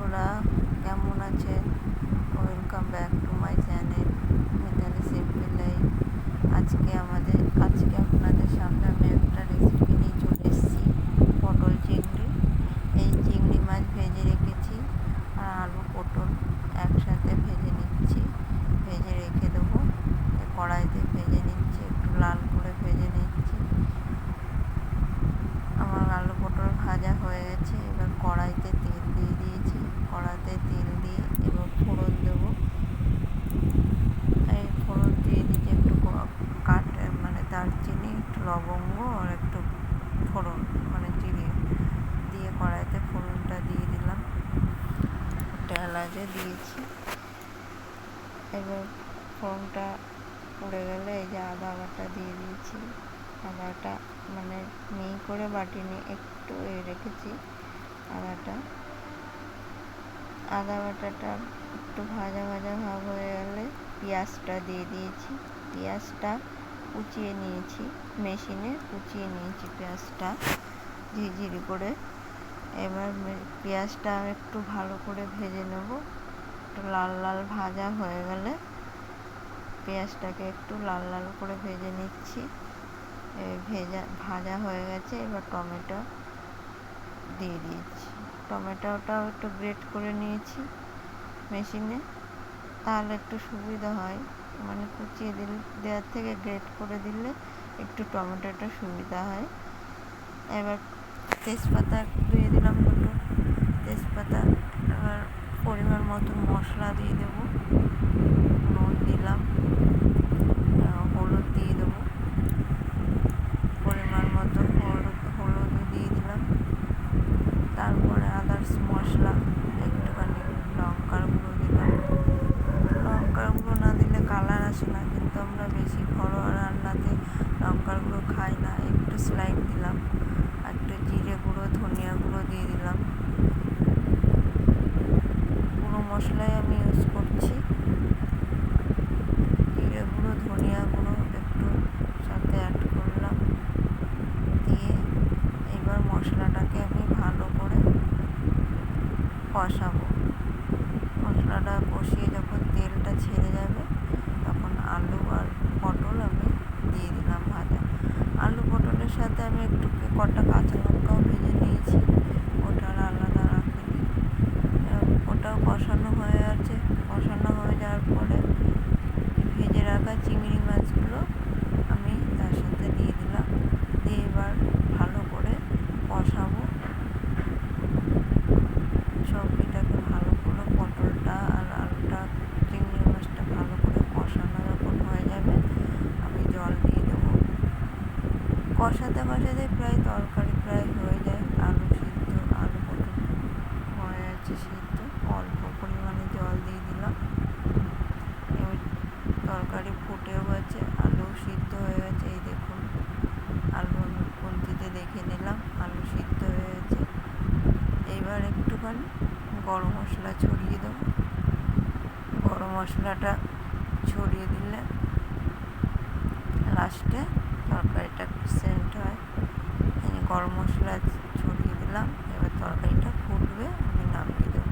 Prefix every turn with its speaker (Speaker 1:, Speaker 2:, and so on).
Speaker 1: বন্ধুরা কেমন আছেন? Welcome back to my channel Mitali simple life. আজকে আপনাদের সামনে আমি একটা রেসিপি নিয়ে চলে এসেছি, পটল চিংড়ি। এই চিংড়ি মাছ ভেজে রেখেছি আর আলু পটল একসাথে ভেজে নিচ্ছি, ভেজে রেখে দেবো। কড়াইতে ভেজে নিচ্ছি, একটু লাল করে ভেজে নিচ্ছি। আমার আলু পটল ভাজা হয়ে গেছে। এবার কড়াইতে তেল দিয়ে দিয়েছি, কড়াইতে তেল দিয়ে এবার ফোড়ন দেবো। এই ফোড়ন দিয়ে দিচ্ছি একটু দারচিনি, একটু লবঙ্গ আর একটু ফোড়ন জিরে দিয়ে কড়াইতে ফোড়নটা দিয়ে দিলাম, একটা এলাচে দিয়েছি। এবার ফোড়নটা পড়ে গেলে এই যে আদা বাটা দিয়ে দিয়েছি। আদাটা মিহি করে বাটিনি, একটু রেখেছি আদা বাটাটা একটু ভাজা ভাজা ভাব হয়ে গেলে পেঁয়াজটা দিয়ে দিয়েছি। পেঁয়াজটা কুচিয়ে নিয়েছি, মেশিনে কুচিয়ে নিয়েছি পেঁয়াজটা ঝিরিঝিরি করে। এবার পেঁয়াজটা একটু ভালো করে ভেজে নেব। একটু লাল লাল ভাজা হয়ে গেলে পেঁয়াজটাকে একটু লাল লাল করে ভেজে নিচ্ছি। ভাজা হয়ে গেছে। এবার টমেটো দিয়ে দিয়েছি। টমেটোটাও একটু গ্রেট করে নিয়েছি মেশিনে, তাহলে একটু সুবিধা হয়। কুচিয়ে দেওয়ার থেকে গ্রেট করে দিলে একটু টমেটোটা সুবিধা হয়। এবার তেজপাতা দিয়ে দিলাম, দুটো তেজপাতা। এবার পরিমাণ মতো মশলা দিয়ে দেবো, নুন দিলাম, হলুদ দিয়ে দেবো, পরিমাণ মতো হলুদ দিয়ে দিলাম। তারপরে আদার্স মশলা একটুখানি লঙ্কার গুঁড়ো দিলাম। লঙ্কার গুঁড়ো না দিলে কালার আসে না, কিন্তু আমরা বেশি ঘরোয়া রান্নাতে লঙ্কার গুঁড়ো খাই না। একটু স্লাইড দিলাম, একটু জিরে গুঁড়ো, ধনিয়া গুঁড়ো দিয়ে দিলাম। পুরো মশলাই আমি ইউজ করছি। জিরে গুঁড়ো, ধনিয়া গুঁড়ো একটু সাথে অ্যাড করলাম, দিয়ে এবার মশলাটাকে আমি ভালো করে কষাবো। মশলাটা কষিয়ে যখন তেলটা ছেড়ে যাবে তখন আলু আর পটল আমি দিয়ে দিলাম ভাজা। আলু পটলের সাথে আমি একটু কটা কাঁচা লঙ্কাও ভেজে নিয়েছি, ওটা আলাদা রাখিনি। ওটাও কষানো হয়ে আছে। কষানো হয়ে যাওয়ার পরে ভেজে রাখা চিংড়ি মাছগুলো আমি তার সাথে দিয়ে দিলাম, দিয়ে এবার ভালো করে কষাবো। সবজিটাকে ভালো করে, পটলটা আর আলুটা, চিংড়ি মাছটা ভালো করে কষানো যখন হয়ে যাবে আমি জল দিয়ে দেবো। কষাতে কষাতে প্রায় তরকারি প্রায় হয়ে যায়। আলু পটল হয়ে যাচ্ছে সিদ্ধ। অল্প পরিমাণে জল দিয়ে দিলাম। এবার তরকারি ফুটেও গেছে, আলু সিদ্ধ হয়ে গেছে। এই দেখুন, আলু আমি খুন্তিতে দেখে নিলাম, আলু সিদ্ধ হয়ে গেছে। এইবার একটুখানি গরম মশলা ছড়িয়ে দেবো। গরম মশলাটা ছড়িয়ে দিলে লাস্টে তরকারিটা সেন্ট হয়। গরম মশলা ছড়িয়ে দিলাম। এবার তরকারিটা ফুটবে, আমি নামিয়ে দেবো।